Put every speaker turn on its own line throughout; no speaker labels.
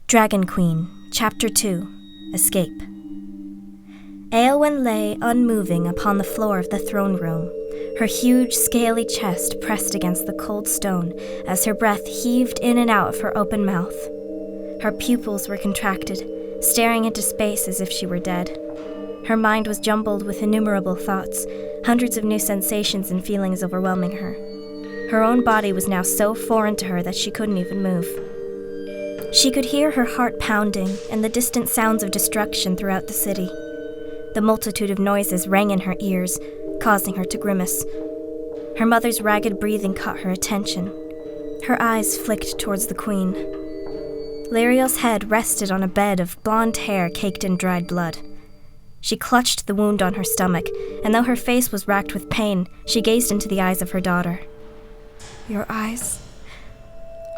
Dragon Queen, Chapter 2, Escape. Éowyn lay unmoving upon the floor of the throne room, her huge, scaly chest pressed against the cold stone as her breath heaved in and out of her open mouth. Her pupils were contracted, staring into space as if she were dead. Her mind was jumbled with innumerable thoughts, hundreds of new sensations and feelings overwhelming her. Her own body was now so foreign to her that she couldn't even move. She could hear her heart pounding and the distant sounds of destruction throughout the city. The multitude of noises rang in her ears, causing her to grimace. Her mother's ragged breathing caught her attention. Her eyes flicked towards the queen. Liriel's head rested on a bed of blonde hair caked in dried blood. She clutched the wound on her stomach, and though her face was racked with pain, she gazed into the eyes of her daughter. "Your eyes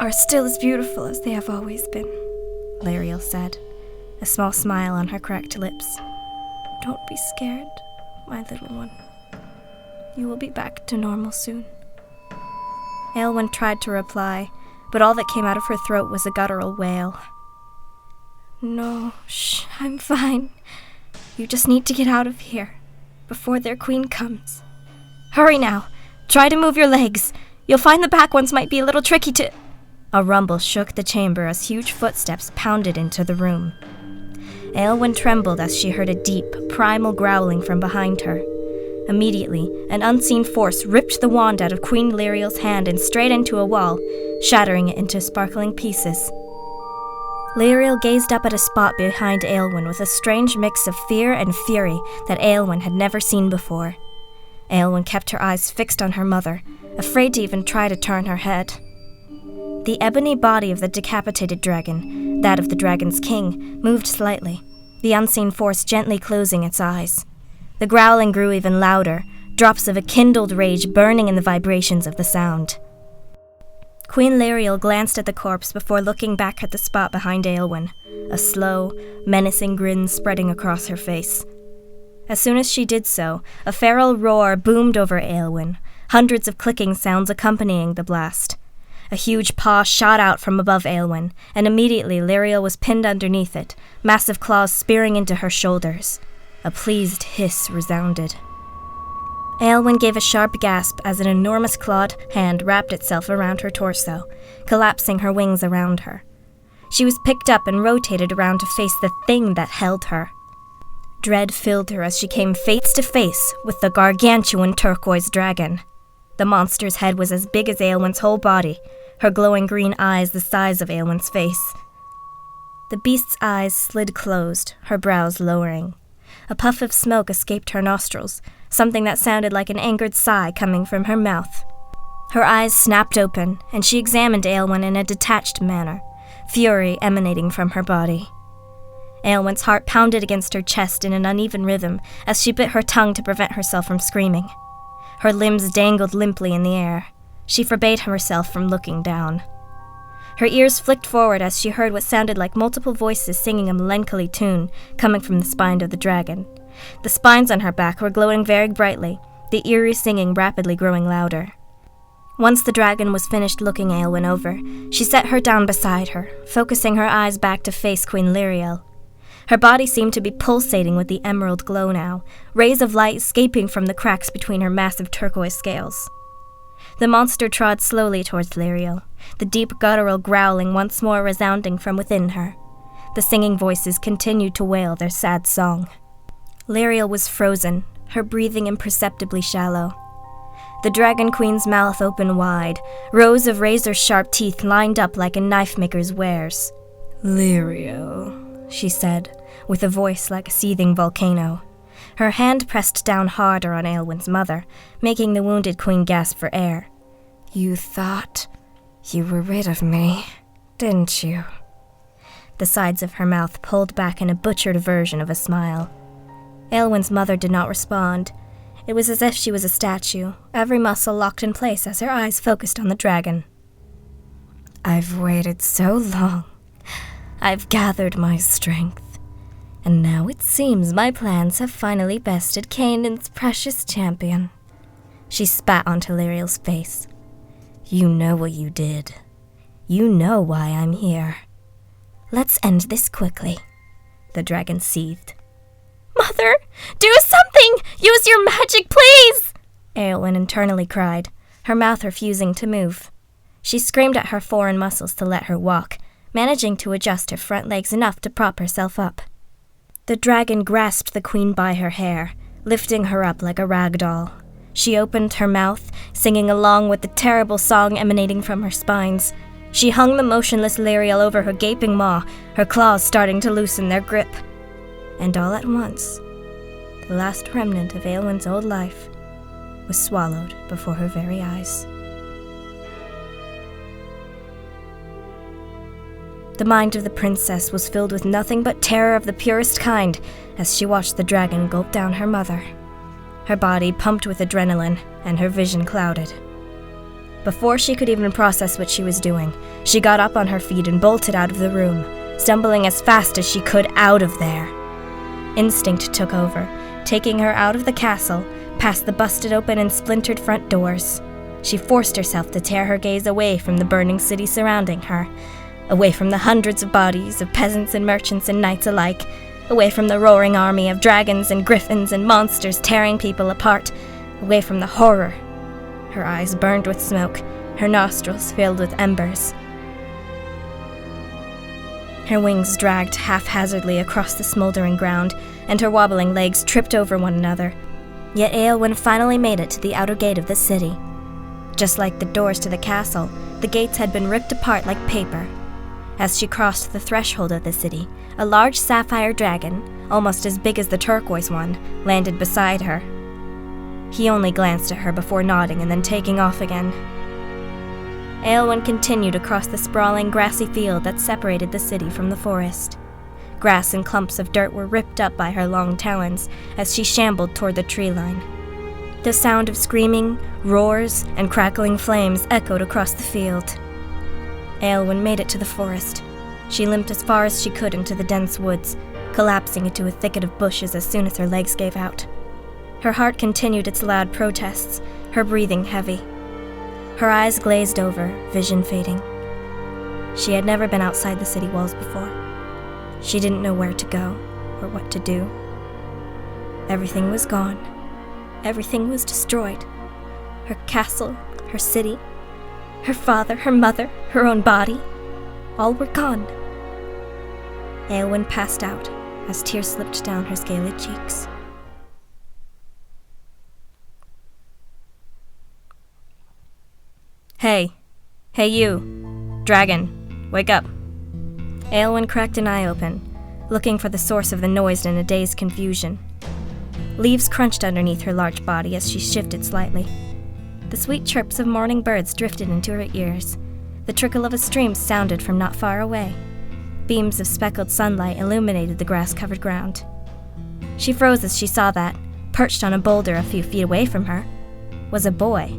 are still as beautiful as they have always been," Liriel said, a small smile on her cracked lips. "Don't be scared, my little one. You will be back to normal soon." Éowyn tried to reply, but all that came out of her throat was a guttural wail. "No, I'm fine. You just need to get out of here, before their queen comes. Hurry now! Try to move your legs! You'll find the back ones might be a little tricky to—" A rumble shook the chamber as huge footsteps pounded into the room. Éowyn trembled as she heard a deep, primal growling from behind her. Immediately, an unseen force ripped the wand out of Queen Liriel's hand and straight into a wall, shattering it into sparkling pieces. Liriel gazed up at a spot behind Éowyn with a strange mix of fear and fury that Éowyn had never seen before. Éowyn kept her eyes fixed on her mother, afraid to even try to turn her head. The ebony body of the decapitated dragon, that of the dragon's king, moved slightly, the unseen force gently closing its eyes. The growling grew even louder, drops of a kindled rage burning in the vibrations of the sound. Queen Liriel glanced at the corpse before looking back at the spot behind Éowyn, a slow, menacing grin spreading across her face. As soon as she did so, a feral roar boomed over Éowyn, hundreds of clicking sounds accompanying the blast. A huge paw shot out from above Éowyn, and immediately Liriel was pinned underneath it, massive claws spearing into her shoulders. A pleased hiss resounded. Éowyn gave a sharp gasp as an enormous clawed hand wrapped itself around her torso, collapsing her wings around her. She was picked up and rotated around to face the thing that held her. Dread filled her as she came face to face with the gargantuan turquoise dragon. The monster's head was as big as Éowyn's whole body, her glowing green eyes the size of Éowyn's face. The beast's eyes slid closed, her brows lowering. A puff of smoke escaped her nostrils, something that sounded like an angered sigh coming from her mouth. Her eyes snapped open, and she examined Éowyn in a detached manner, fury emanating from her body. Éowyn's heart pounded against her chest in an uneven rhythm as she bit her tongue to prevent herself from screaming. Her limbs dangled limply in the air. She forbade herself from looking down. Her ears flicked forward as she heard what sounded like multiple voices singing a melancholy tune coming from the spine of the dragon. The spines on her back were glowing very brightly, the eerie singing rapidly growing louder. Once the dragon was finished looking Éowyn over, she set her down beside her, focusing her eyes back to face Queen Liriel. Her body seemed to be pulsating with the emerald glow now, rays of light escaping from the cracks between her massive turquoise scales. The monster trod slowly towards Liriel, the deep guttural growling once more resounding from within her. The singing voices continued to wail their sad song. Liriel was frozen, her breathing imperceptibly shallow. The Dragon Queen's mouth opened wide, rows of razor-sharp teeth lined up like a knife-maker's wares. "Liriel," she said, with a voice like a seething volcano. Her hand pressed down harder on Éowyn's mother, making the wounded queen gasp for air. "You thought you were rid of me, didn't you?" The sides of her mouth pulled back in a butchered version of a smile. Éowyn's mother did not respond. It was as if she was a statue, every muscle locked in place as her eyes focused on the dragon. "I've waited so long. I've gathered my strength. And now it seems my plans have finally bested Canaan's precious champion." She spat onto Liriel's face. "You know what you did. You know why I'm here. Let's end this quickly, the dragon seethed. Mother, do something! Use your magic, please! Eowyn internally cried, her mouth refusing to move. She screamed at her foreign muscles to let her walk, managing to adjust her front legs enough to prop herself up. The dragon grasped the queen by her hair, lifting her up like a rag doll. She opened her mouth, singing along with the terrible song emanating from her spines. She hung the motionless Liriel over her gaping maw, her claws starting to loosen their grip. And all at once, the last remnant of Eowyn's old life was swallowed before her very eyes. The mind of the princess was filled with nothing but terror of the purest kind as she watched the dragon gulp down her mother. Her body pumped with adrenaline and her vision clouded. Before she could even process what she was doing, she got up on her feet and bolted out of the room, stumbling as fast as she could out of there. Instinct took over, taking her out of the castle, past the busted open and splintered front doors. She forced herself to tear her gaze away from the burning city surrounding her, away from the hundreds of bodies of peasants and merchants and knights alike, away from the roaring army of dragons and griffins and monsters tearing people apart, away from the horror. Her eyes burned with smoke, her nostrils filled with embers. Her wings dragged haphazardly across the smoldering ground, and her wobbling legs tripped over one another. Yet Eowyn finally made it to the outer gate of the city. Just like the doors to the castle, the gates had been ripped apart like paper. As she crossed the threshold of the city, a large sapphire dragon, almost as big as the turquoise one, landed beside her. He only glanced at her before nodding and then taking off again. Eowyn continued across the sprawling grassy field that separated the city from the forest. Grass and clumps of dirt were ripped up by her long talons as she shambled toward the tree line. The sound of screaming, roars, and crackling flames echoed across the field. Eowyn made it to the forest. She limped as far as she could into the dense woods, collapsing into a thicket of bushes as soon as her legs gave out. Her heart continued its loud protests, her breathing heavy. Her eyes glazed over, vision fading. She had never been outside the city walls before. She didn't know where to go or what to do. Everything was gone. Everything was destroyed. Her castle, her city, her father, her mother, her own body. All were gone. Eowyn passed out as tears slipped down her scaly cheeks. Hey you, dragon, wake up. Eowyn cracked an eye open, looking for the source of the noise in a dazed confusion. Leaves crunched underneath her large body as she shifted slightly. The sweet chirps of morning birds drifted into her ears. The trickle of a stream sounded from not far away. Beams of speckled sunlight illuminated the grass-covered ground. She froze as she saw that, perched on a boulder a few feet away from her, was a boy.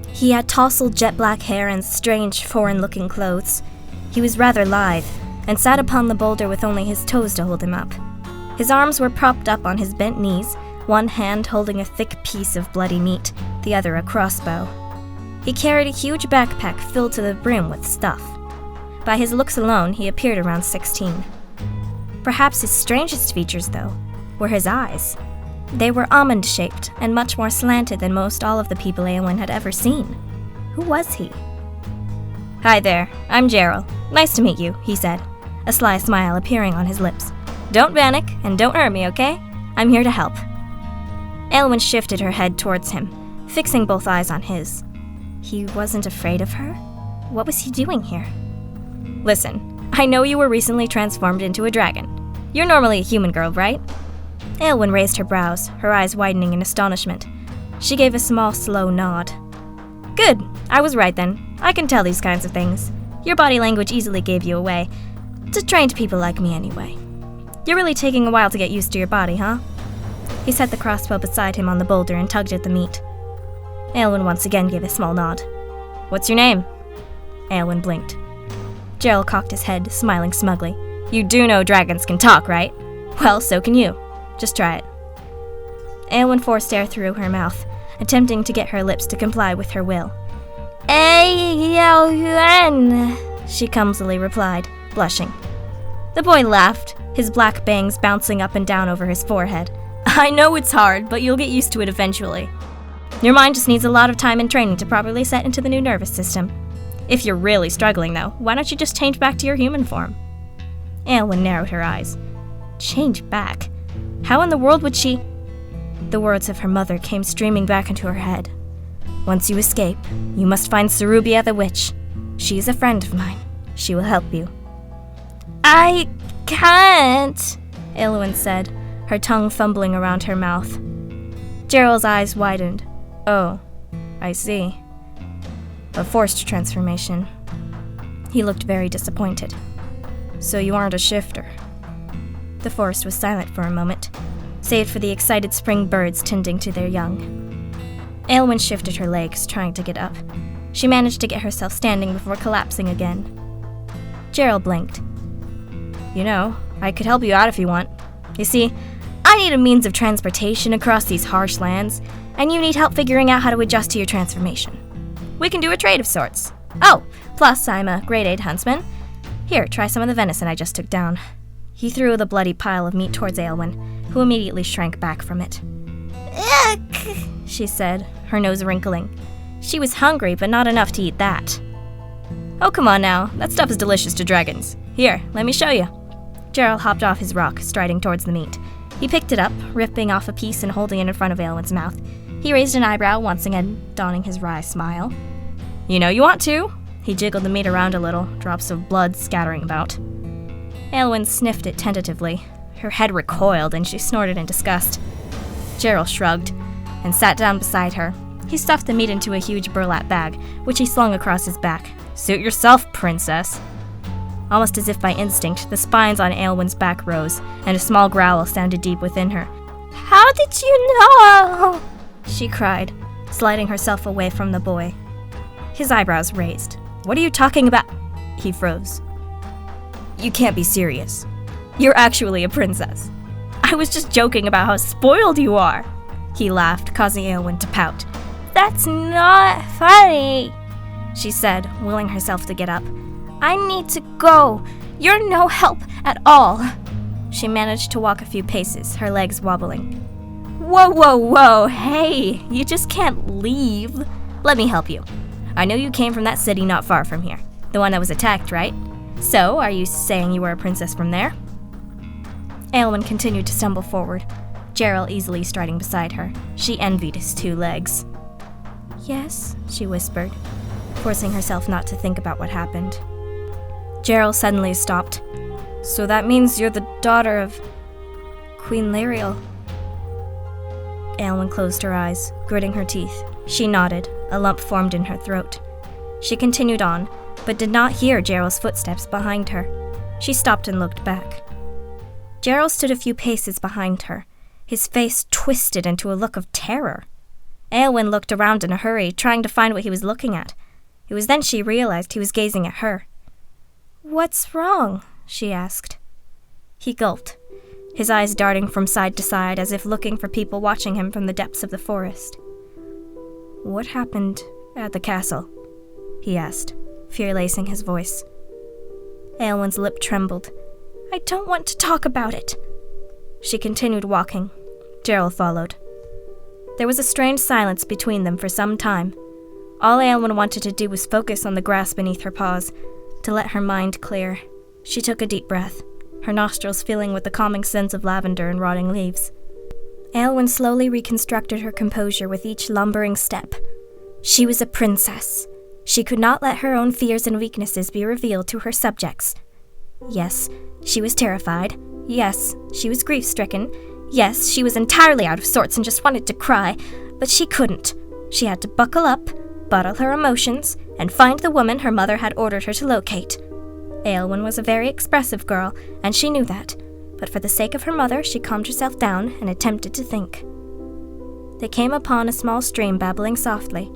He had tousled jet-black hair and strange, foreign-looking clothes. He was rather lithe, and sat upon the boulder with only his toes to hold him up. His arms were propped up on his bent knees, one hand holding a thick piece of bloody meat, the other a crossbow. He carried a huge backpack filled to the brim with stuff. By his looks alone, he appeared around 16. Perhaps his strangest features, though, were his eyes. They were almond-shaped and much more slanted than most all of the people Eowyn had ever seen. Who was he? Hi there, I'm Gerald. Nice to meet you, he said, a sly smile appearing on his lips. Don't panic, and don't hurt me, okay? I'm here to help. Eowyn shifted her head towards him, fixing both eyes on his. He wasn't afraid of her? What was he doing here? Listen, I know you were recently transformed into a dragon. You're normally a human girl, right? Eowyn raised her brows, her eyes widening in astonishment. She gave a small, slow nod. Good, I was right then. I can tell these kinds of things. Your body language easily gave you away. To trained people like me, anyway. You're really taking a while to get used to your body, huh? He set the crossbow beside him on the boulder and tugged at the meat. Eowyn once again gave a small nod. What's your name? Eowyn blinked. Gerald cocked his head, smiling smugly. You do know dragons can talk, right? Well, so can you. Just try it. Eowyn forced air through her mouth, attempting to get her lips to comply with her will. Eowyn, she clumsily replied, blushing. The boy laughed, his black bangs bouncing up and down over his forehead. I know it's hard, but you'll get used to it eventually. Your mind just needs a lot of time and training to properly set into the new nervous system. If you're really struggling, though, why don't you just change back to your human form? Aylwin narrowed her eyes. Change back? How in the world would she? The words of her mother came streaming back into her head. Once you escape, you must find Cerubia the witch. She is a friend of mine. She will help you. I can't, Aylwin said, her tongue fumbling around her mouth. Gerald's eyes widened. Oh, I see. A forced transformation. He looked very disappointed. So you aren't a shifter. The forest was silent for a moment, save for the excited spring birds tending to their young. Aylwin shifted her legs, trying to get up. She managed to get herself standing before collapsing again. Gerald blinked. You know, I could help you out if you want. You see, I need a means of transportation across these harsh lands, and you need help figuring out how to adjust to your transformation. We can do a trade of sorts. Oh, plus I'm a grade 8 huntsman. Here, try some of the venison I just took down. He threw the bloody pile of meat towards Aylwin, who immediately shrank back from it. Ick, she said, her nose wrinkling. She was hungry, but not enough to eat that. Oh, come on now. That stuff is delicious to dragons. Here, let me show you. Gerald hopped off his rock, striding towards the meat. He picked it up, ripping off a piece and holding it in front of Aylwin's mouth. He raised an eyebrow, once again donning his wry smile. You know you want to. He jiggled the meat around a little, drops of blood scattering about. Aylwin sniffed it tentatively. Her head recoiled, and she snorted in disgust. Gerald shrugged and sat down beside her. He stuffed the meat into a huge burlap bag, which he slung across his back. Suit yourself, princess. Almost as if by instinct, the spines on Aylwin's back rose, and a small growl sounded deep within her. How did you know? She cried, sliding herself away from the boy. His eyebrows raised. What are you talking about? He froze. You can't be serious. You're actually a princess. I was just joking about how spoiled you are. He laughed, causing Aylwin to pout. That's not funny, she said, willing herself to get up. I need to go. You're no help at all. She managed to walk a few paces, her legs wobbling. Whoa, hey, you just can't leave. Let me help you. I know you came from that city not far from here, the one that was attacked, right? So, are you saying you were a princess from there? Aylwin continued to stumble forward, Gerald easily striding beside her. She envied his 2 legs. Yes, she whispered, forcing herself not to think about what happened. Gerald suddenly stopped. So that means you're the daughter of Queen Lariel. Aylwin closed her eyes, gritting her teeth. She nodded. A lump formed in her throat. She continued on, but did not hear Gerald's footsteps behind her. She stopped and looked back. Gerald stood a few paces behind her, his face twisted into a look of terror. Aylwin looked around in a hurry, trying to find what he was looking at. It was then she realized he was gazing at her. What's wrong? She asked. He gulped, his eyes darting from side to side as if looking for people watching him from the depths of the forest. What happened at the castle? He asked, fear lacing his voice. Aylwin's lip trembled. I don't want to talk about it. She continued walking. Gerald followed. There was a strange silence between them for some time. All Aylwin wanted to do was focus on the grass beneath her paws, to let her mind clear. She took a deep breath, her nostrils filling with the calming scents of lavender and rotting leaves. Aylwin slowly reconstructed her composure with each lumbering step. She was a princess. She could not let her own fears and weaknesses be revealed to her subjects. Yes, she was terrified. Yes, she was grief-stricken. Yes, she was entirely out of sorts and just wanted to cry, but she couldn't. She had to buckle up, bottle her emotions, and find the woman her mother had ordered her to locate. Aylwin was a very expressive girl, and she knew that, but for the sake of her mother, she calmed herself down and attempted to think. They came upon a small stream babbling softly.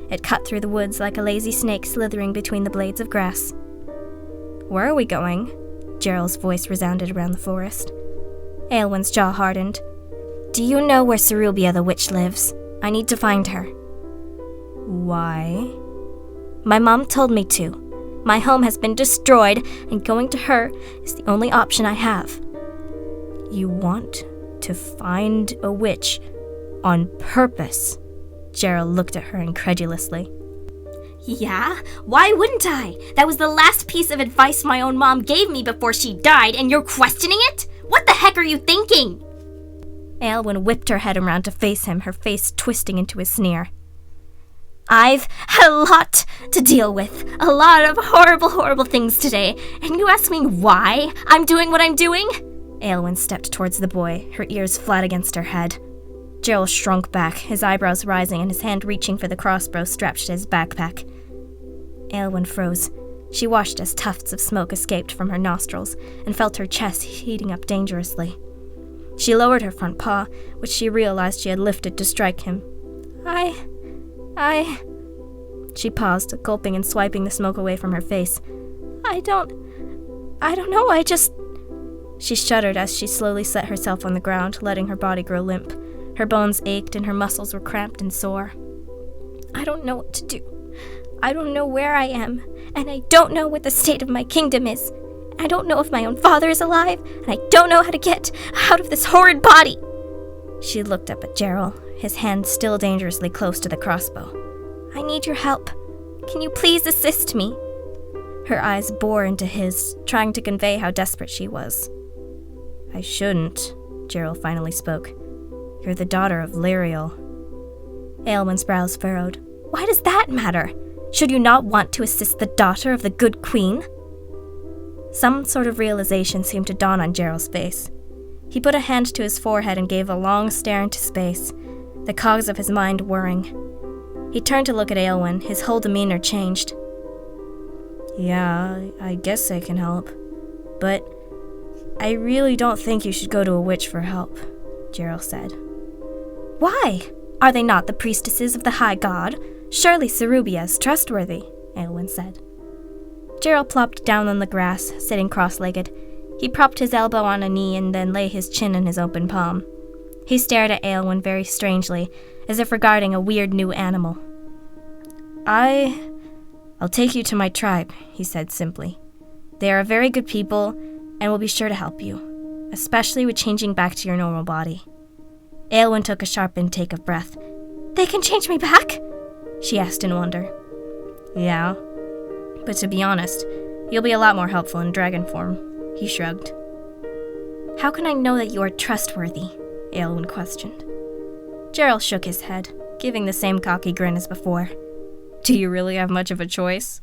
It cut through the woods like a lazy snake slithering between the blades of grass. Where are we going? Gerald's voice resounded around the forest. Aylwin's jaw hardened. Do you know where Cerubia the witch lives? I need to find her. Why? My mom told me to. My home has been destroyed, and going to her is the only option I have. You want to find a witch on purpose? Gerald looked at her incredulously. Yeah, why wouldn't I? That was the last piece of advice my own mom gave me before she died, and you're questioning it? What the heck are you thinking? Aelwyn whipped her head around to face him, her face twisting into a sneer. I've had a lot to deal with, a lot of horrible, horrible things today, and you ask me why I'm doing what I'm doing? Aelwyn stepped towards the boy, her ears flat against her head. Gerald shrunk back, his eyebrows rising and his hand reaching for the crossbow strapped to his backpack. Aelwyn froze. She watched as tufts of smoke escaped from her nostrils and felt her chest heating up dangerously. She lowered her front paw, which she realized she had lifted to strike him. She paused, gulping and swiping the smoke away from her face. I don't know, She shuddered as she slowly set herself on the ground, letting her body grow limp. Her bones ached and her muscles were cramped and sore. I don't know what to do. I don't know where I am, and I don't know what the state of my kingdom is. I don't know if my own father is alive, and I don't know how to get out of this horrid body. She looked up at Gerald, his hand still dangerously close to the crossbow. I need your help. Can you please assist me? Her eyes bore into his, trying to convey how desperate she was. I shouldn't, Gerald finally spoke. You're the daughter of Lyriel. Aelwyn's brows furrowed. Why does that matter? Should you not want to assist the daughter of the good queen? Some sort of realization seemed to dawn on Gerald's face. He put a hand to his forehead and gave a long stare into space, the cogs of his mind whirring. He turned to look at Aelwyn, his whole demeanor changed. Yeah, I guess I can help. But I really don't think you should go to a witch for help, Gerald said. Why? Are they not the priestesses of the High God? Surely Cerubia is trustworthy, Aelwyn said. Gerald plopped down on the grass, sitting cross-legged. He propped his elbow on a knee and then lay his chin in his open palm. He stared at Aelwyn very strangely, as if regarding a weird new animal. I'll take you to my tribe, he said simply. They are very good people and will be sure to help you, especially with changing back to your normal body. Aelwyn took a sharp intake of breath. They can change me back? She asked in wonder. Yeah, but to be honest, you'll be a lot more helpful in dragon form, he shrugged. How can I know that you are trustworthy? Aelwyn questioned. Gerald shook his head, giving the same cocky grin as before. Do you really have much of a choice?